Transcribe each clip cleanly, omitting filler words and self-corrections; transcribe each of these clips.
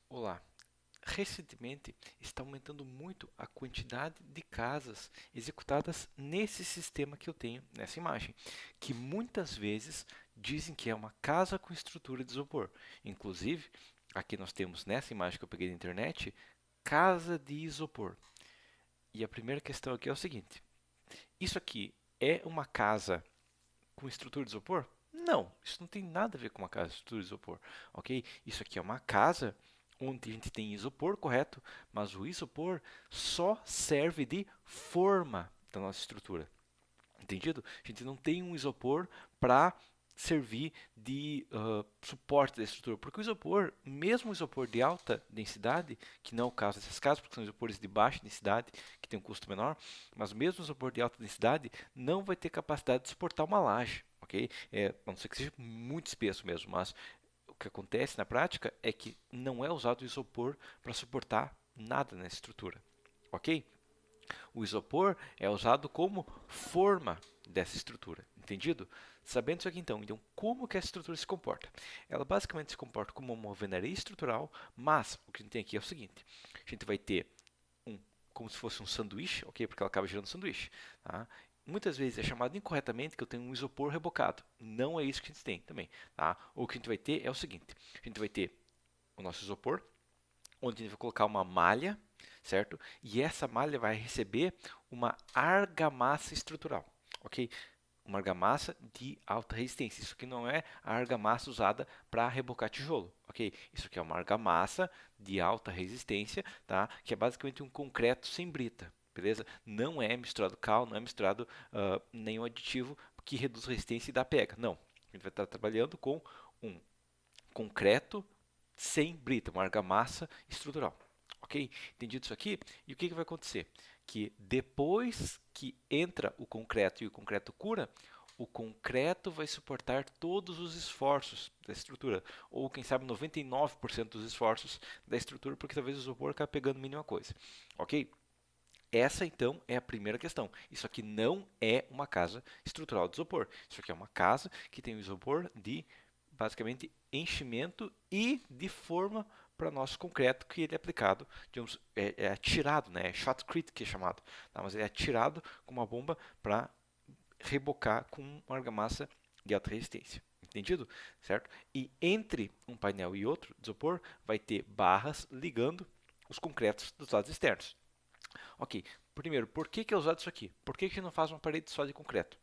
Olá. Recentemente está aumentando muito a quantidade de casas executadas nesse sistema que eu tenho nessa imagem, que muitas vezes dizem que é uma casa com estrutura de isopor. Inclusive, aqui nós temos nessa imagem que eu peguei da internet, casa de isopor. E a primeira questão aqui é o seguinte: isso aqui é uma casa com estrutura de isopor? Não, isso não tem nada a ver com uma casa de estrutura de isopor, ok? Isso aqui é uma casa onde a gente tem isopor, correto? Mas o isopor só serve de forma da nossa estrutura, entendido? A gente não tem um isopor para servir de suporte da estrutura, porque o isopor, mesmo o isopor de alta densidade, que não é o caso dessas casas, porque são isopores de baixa densidade, que tem um custo menor, mas mesmo o isopor de alta densidade não vai ter capacidade de suportar uma laje, ok? A não ser que seja muito espesso mesmo, mas o que acontece na prática é que não é usado o isopor para suportar nada nessa estrutura, ok? O isopor é usado como forma dessa estrutura, entendido? Sabendo isso aqui então como que essa estrutura se comporta? Ela basicamente se comporta como uma alvenaria estrutural, mas o que a gente tem aqui é o seguinte: a gente vai ter como se fosse um sanduíche, ok? Porque ela acaba gerando sanduíche, tá? Muitas vezes é chamado incorretamente que eu tenho um isopor rebocado. Não é isso que a gente tem também, tá? O que a gente vai ter é o seguinte: a gente vai ter o nosso isopor, onde a gente vai colocar uma malha, certo? E essa malha vai receber uma argamassa estrutural, ok? Uma argamassa de alta resistência. Isso aqui não é a argamassa usada para rebocar tijolo, ok? Isso aqui é uma argamassa de alta resistência, tá? Que é basicamente um concreto sem brita, beleza? Não é misturado cal, não é misturado nenhum aditivo que reduz a resistência e dá pega. Não. A gente vai estar trabalhando com um concreto sem brita, uma argamassa estrutural. Ok? Entendido isso aqui? E o que vai acontecer? Que depois que entra o concreto e o concreto cura, o concreto vai suportar todos os esforços da estrutura, ou quem sabe 99% dos esforços da estrutura, porque talvez o isopor acabe pegando a mínima coisa. Ok? Essa então é a primeira questão. Isso aqui não é uma casa estrutural de isopor. Isso aqui é uma casa que tem o isopor de basicamente enchimento e de forma para nosso concreto que ele é aplicado, digamos, é atirado, né? É shotcrete que é chamado, tá? Mas ele é atirado com uma bomba para rebocar com uma argamassa de alta resistência. Entendido? Certo? E entre um painel e outro de isopor vai ter barras ligando os concretos dos lados externos. Ok, primeiro, por que é usado isso aqui? Por que a gente não faz uma parede só de concreto?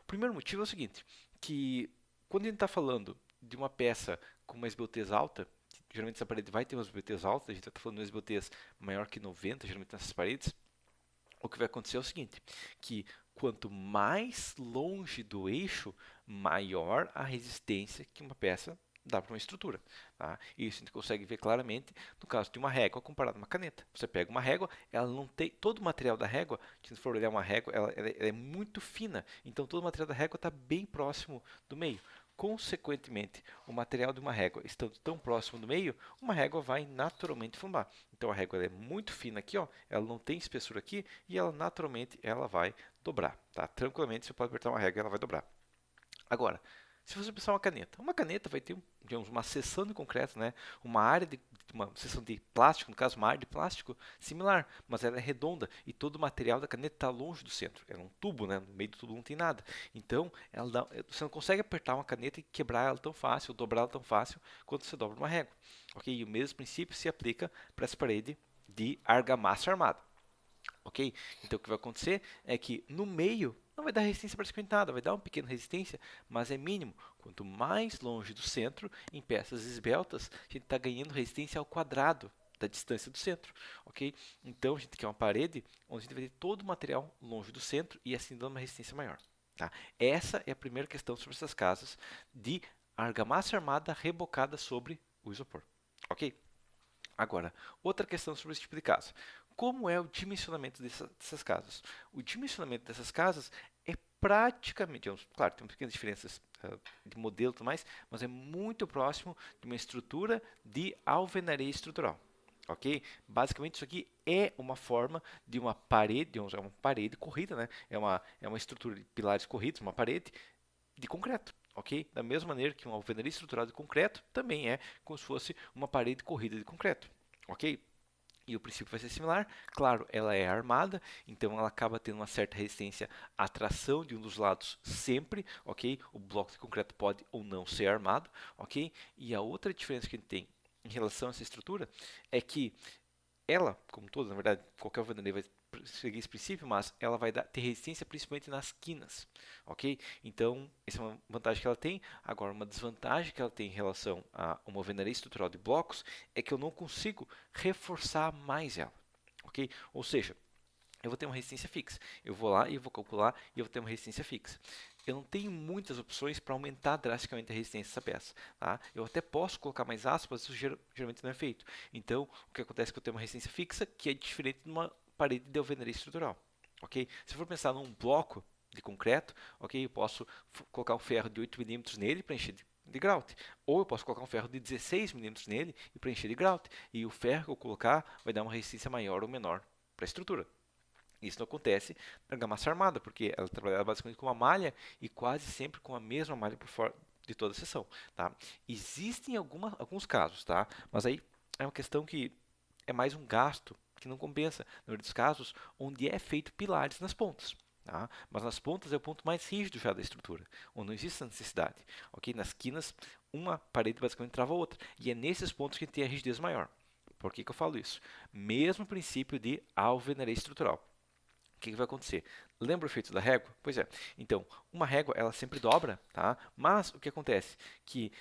O primeiro motivo é o seguinte, que quando a gente está falando de uma peça com uma SBUTs alta, geralmente essa parede vai ter uma SBUTs alta, a gente está falando de uma SBUTs maior que 90, geralmente nessas paredes, o que vai acontecer é o seguinte, que quanto mais longe do eixo, maior a resistência que uma peça dá para uma estrutura. Tá? Isso a gente consegue ver claramente no caso de uma régua comparada a uma caneta. Você pega uma régua, ela não tem todo o material da régua. Se você for olhar uma régua, ela é muito fina. Então todo o material da régua está bem próximo do meio. Consequentemente, o material de uma régua estando tão próximo do meio, uma régua vai naturalmente fumar. Então a régua é muito fina aqui, ó, ela não tem espessura aqui e ela naturalmente ela vai dobrar, tá? Tranquilamente você pode apertar uma régua e ela vai dobrar. Agora, se você pensar uma caneta vai ter, digamos, uma seção de concreto, né? Uma área de uma seção de plástico, no caso, uma área de plástico similar, mas ela é redonda e todo o material da caneta está longe do centro. É um tubo, né? No meio do tubo não tem nada. Então, você não consegue apertar uma caneta e quebrar ela tão fácil, ou dobrar ela tão fácil quanto você dobra uma régua. Ok? E o mesmo princípio se aplica para essa parede de argamassa armada. Ok? Então o que vai acontecer é que no meio não vai dar resistência praticamente nada, vai dar uma pequena resistência, mas é mínimo. Quanto mais longe do centro, em peças esbeltas, a gente está ganhando resistência ao quadrado da distância do centro, ok? Então a gente quer uma parede onde a gente vai ter todo o material longe do centro e assim dando uma resistência maior. Tá? Essa é a primeira questão sobre essas casas de argamassa armada rebocada sobre o isopor, ok? Agora, outra questão sobre esse tipo de casa. Como é o dimensionamento dessas casas? O dimensionamento dessas casas é praticamente, claro, tem pequenas diferenças de modelo e tudo mais, mas é muito próximo de uma estrutura de alvenaria estrutural. Ok? Basicamente, isso aqui é uma forma de uma parede, é uma parede corrida, né? É uma estrutura de pilares corridos, uma parede de concreto. ok? Da mesma maneira que uma alvenaria estrutural de concreto também é como se fosse uma parede corrida de concreto, ok? E o princípio vai ser similar. Claro, ela é armada, então ela acaba tendo uma certa resistência à tração de um dos lados sempre, ok? O bloco de concreto pode ou não ser armado, ok? E a outra diferença que a gente tem em relação a essa estrutura é que ela, como toda, na verdade, qualquer alvenaria vai seguir esse princípio, mas ela vai ter resistência principalmente nas quinas, ok? Então, essa é uma vantagem que ela tem. Agora, uma desvantagem que ela tem em relação a uma alvenaria estrutural de blocos é que eu não consigo reforçar mais ela, ok? Ou seja, eu vou ter uma resistência fixa. Eu vou lá e vou calcular e eu vou ter uma resistência fixa. Eu não tenho muitas opções para aumentar drasticamente a resistência dessa peça. Tá? Eu até posso colocar mais aspas, isso geralmente não é feito. Então, o que acontece é que eu tenho uma resistência fixa que é diferente de uma parede de alvenaria estrutural. Okay? Se eu for pensar num bloco de concreto, okay, eu posso colocar um ferro de 8 milímetros nele para encher de grout. Ou eu posso colocar um ferro de 16 milímetros nele e preencher de grout. E o ferro que eu colocar vai dar uma resistência maior ou menor para a estrutura. Isso não acontece na argamassa armada, porque ela trabalha basicamente com uma malha e quase sempre com a mesma malha por fora de toda a seção. Tá? Existem alguns casos, tá? Mas aí é uma questão que é mais um gasto que não compensa, na maioria dos casos, onde é feito pilares nas pontas. Tá? Mas nas pontas é o ponto mais rígido já da estrutura, onde não existe essa necessidade. Okay? Nas quinas, uma parede basicamente trava a outra. E é nesses pontos que tem a rigidez maior. Por que eu falo isso? Mesmo princípio de alvenaria estrutural. O que vai acontecer? Lembra o efeito da régua? Pois é. Então, uma régua, ela sempre dobra, tá? Mas o que acontece? Que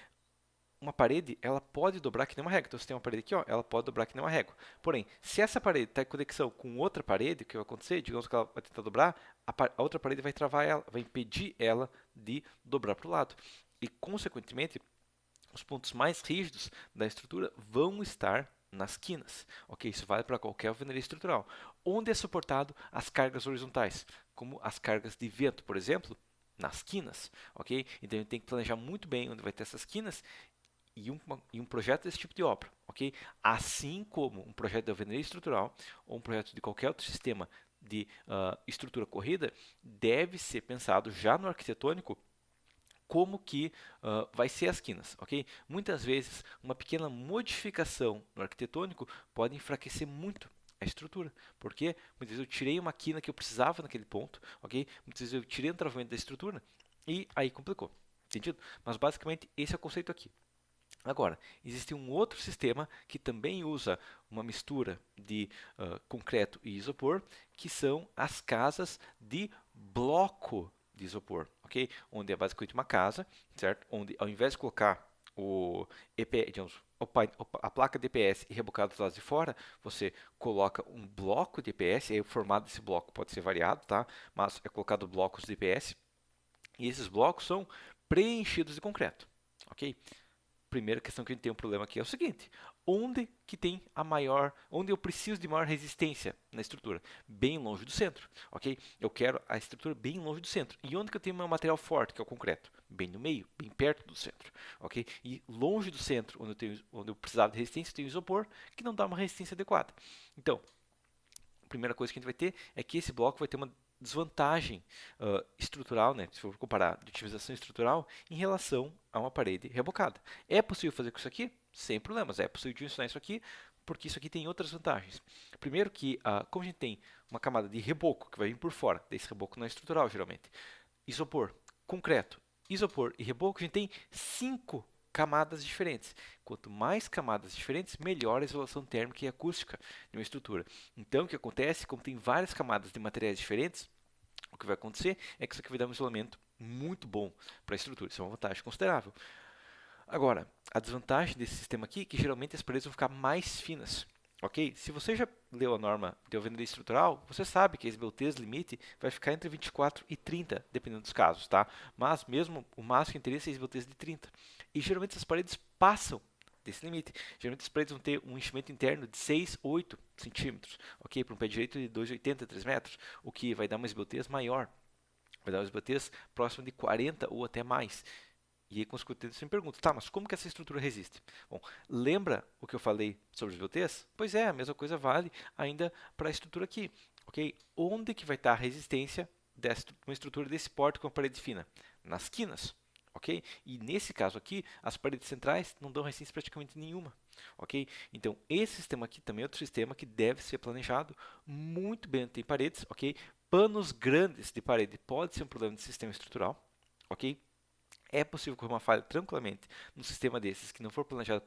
uma parede, ela pode dobrar que nem uma régua. Então, você tem uma parede aqui, ó, ela pode dobrar que nem uma régua. Porém, se essa parede está em conexão com outra parede, o que vai acontecer? Digamos que ela vai tentar dobrar, a outra parede vai travar ela, vai impedir ela de dobrar para o lado. E, consequentemente, os pontos mais rígidos da estrutura vão estar nas quinas. Ok, isso vale para qualquer alvenaria estrutural. Onde é suportado as cargas horizontais, como as cargas de vento, por exemplo, nas quinas. Ok, então a gente tem que planejar muito bem onde vai ter essas quinas e um projeto desse tipo de obra. Ok, assim como um projeto de alvenaria estrutural ou um projeto de qualquer outro sistema de estrutura corrida deve ser pensado já no arquitetônico como que vai ser as quinas, ok? Muitas vezes, uma pequena modificação no arquitetônico pode enfraquecer muito a estrutura. Por quê? Muitas vezes eu tirei uma quina que eu precisava naquele ponto, ok? Muitas vezes eu tirei um travamento da estrutura e aí complicou. Entendido? Mas basicamente esse é o conceito aqui. Agora, existe um outro sistema que também usa uma mistura de concreto e isopor, que são as casas de bloco de isopor, ok? Onde é basicamente uma casa, certo? Onde ao invés de colocar o EPS, digamos, a placa de EPS e rebocado dos lados de fora, você coloca um bloco de EPS, e aí o formato desse bloco pode ser variado, tá? Mas é colocado blocos de EPS, e esses blocos são preenchidos de concreto, ok? Primeira questão que a gente tem um problema aqui é o seguinte: onde que tem onde eu preciso de maior resistência na estrutura? Bem longe do centro, ok? Eu quero a estrutura bem longe do centro. E onde que eu tenho meu material forte, que é o concreto? Bem no meio, bem perto do centro, ok? E longe do centro, onde eu precisava de resistência, eu tenho isopor, que não dá uma resistência adequada. Então, a primeira coisa que a gente vai ter é que esse bloco vai ter uma desvantagem estrutural, né, se for comparar de otimização estrutural, em relação a uma parede rebocada. É possível fazer com isso aqui? Sem problemas. É possível dimensionar isso aqui, porque isso aqui tem outras vantagens. Primeiro que, como a gente tem uma camada de reboco que vai vir por fora, desse reboco não é estrutural geralmente, isopor, concreto, isopor e reboco, a gente tem 5 camadas diferentes. Quanto mais camadas diferentes, melhor a isolação térmica e acústica de uma estrutura. Então, o que acontece, como tem várias camadas de materiais diferentes, o que vai acontecer é que isso aqui vai dar um isolamento muito bom para a estrutura. Isso é uma vantagem considerável. Agora, a desvantagem desse sistema aqui é que geralmente as paredes vão ficar mais finas. Ok? Se você já leu a norma de alvenaria estrutural, você sabe que a esbeltez limite vai ficar entre 24 e 30, dependendo dos casos, tá? Mas mesmo o máximo que interessa é a esbeltez de 30. E geralmente as paredes passam desse limite. Geralmente as paredes vão ter um enchimento interno de 6, 8 centímetros, ok? Para um pé direito de 2,80, 3 metros, o que vai dar uma esbeltez maior. Vai dar uma esbeltez próxima de 40 ou até mais. E aí, consequentemente, você me pergunta, tá, mas como que essa estrutura resiste? Bom, lembra o que eu falei sobre os VLTs? Pois é, a mesma coisa vale ainda para a estrutura aqui, ok? Onde que vai estar a resistência uma estrutura desse porte com a parede fina? Nas quinas, ok? E nesse caso aqui, as paredes centrais não dão resistência praticamente nenhuma, ok? Então, esse sistema aqui também é outro sistema que deve ser planejado muito bem. Tem paredes, ok? Panos grandes de parede pode ser um problema de sistema estrutural, ok? É possível correr uma falha tranquilamente num sistema desses que não for planejado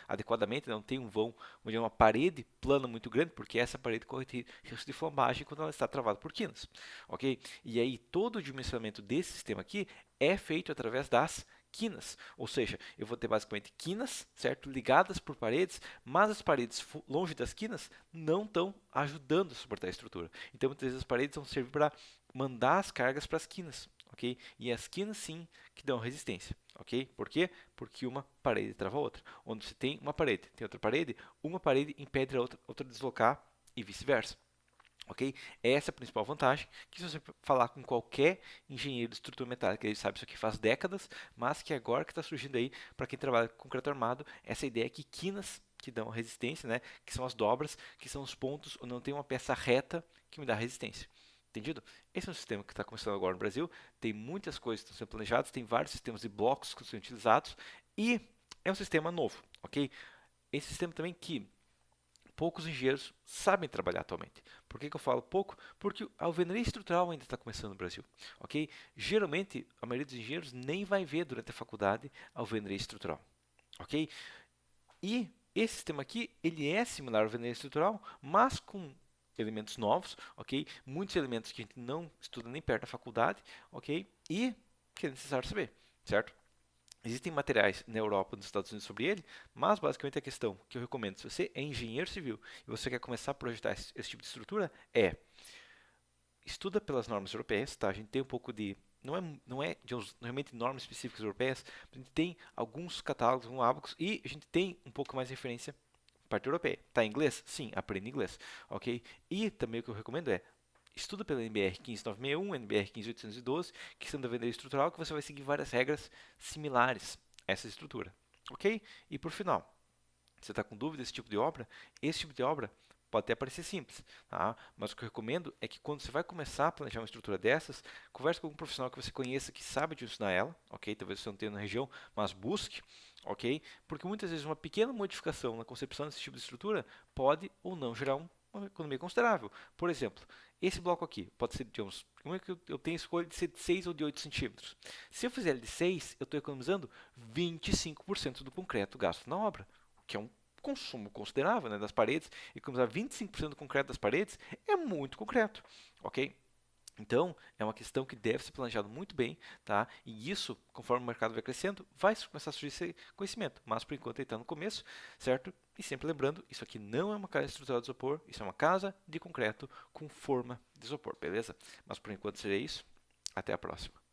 adequadamente, não tem um vão onde é uma parede plana muito grande, porque essa parede corre risco de flambagem quando ela está travada por quinas, ok? E aí todo o dimensionamento desse sistema aqui é feito através das quinas, ou seja, eu vou ter basicamente quinas, certo, ligadas por paredes, mas as paredes longe das quinas não estão ajudando a suportar a estrutura. Então muitas vezes as paredes vão servir para mandar as cargas para as quinas, ok? E as quinas sim que dão resistência, ok? Por quê? Porque uma parede trava a outra. Onde você tem uma parede, tem outra parede, uma parede impede a outra deslocar e vice-versa. Ok? Essa é a principal vantagem, que se você falar com qualquer engenheiro de estrutura metálica, ele sabe isso aqui faz décadas, mas que agora que está surgindo aí, para quem trabalha com concreto armado, essa ideia que quinas que dão resistência, né, que são as dobras, que são os pontos onde não tem uma peça reta que me dá resistência. Entendido? Esse é um sistema que está começando agora no Brasil, tem muitas coisas que estão sendo planejadas, tem vários sistemas de blocos que estão sendo utilizados e é um sistema novo, ok? Esse sistema também que poucos engenheiros sabem trabalhar atualmente. Por que eu falo pouco? Porque a alvenaria estrutural ainda está começando no Brasil, ok? Geralmente, a maioria dos engenheiros nem vai ver durante a faculdade a alvenaria estrutural, ok? E esse sistema aqui, ele é similar à alvenaria estrutural, mas com elementos novos, ok? Muitos elementos que a gente não estuda nem perto da faculdade, ok? E que é necessário saber, certo? Existem materiais na Europa e nos Estados Unidos sobre ele, mas basicamente a questão que eu recomendo, se você é engenheiro civil e você quer começar a projetar esse tipo de estrutura, é estuda pelas normas europeias, tá? A gente tem um pouco de não é realmente normas específicas europeias, a gente tem alguns catálogos, um Abacus e a gente tem um pouco mais de referência parte europeia. Tá em inglês? Sim, aprenda inglês, ok? E também o que eu recomendo é estuda pela NBR 15961, NBR 15812, que são da venda estrutural, que você vai seguir várias regras similares a essa estrutura, ok? E por final, você está com dúvida desse tipo de obra? Esse tipo de obra pode até parecer simples, tá? Mas o que eu recomendo é que quando você vai começar a planejar uma estrutura dessas, converse com um profissional que você conheça, que sabe de ensinar ela, ok? Talvez você não tenha na região, mas busque, ok? Porque muitas vezes uma pequena modificação na concepção desse tipo de estrutura pode ou não gerar uma economia considerável. Por exemplo, esse bloco aqui pode ser de uns. Como é que eu tenho escolha de ser de 6 ou de 8 centímetros? Se eu fizer ele de 6, eu estou economizando 25% do concreto gasto na obra, o que é um consumo considerável, né, das paredes. Economizar 25% do concreto das paredes é muito concreto, ok? Então, é uma questão que deve ser planejado muito bem, tá? E isso, conforme o mercado vai crescendo, vai começar a surgir esse conhecimento. Mas, por enquanto, ele está no começo, certo? E sempre lembrando, isso aqui não é uma casa estrutural de isopor, isso é uma casa de concreto com forma de isopor, beleza? Mas, por enquanto, seria isso. Até a próxima.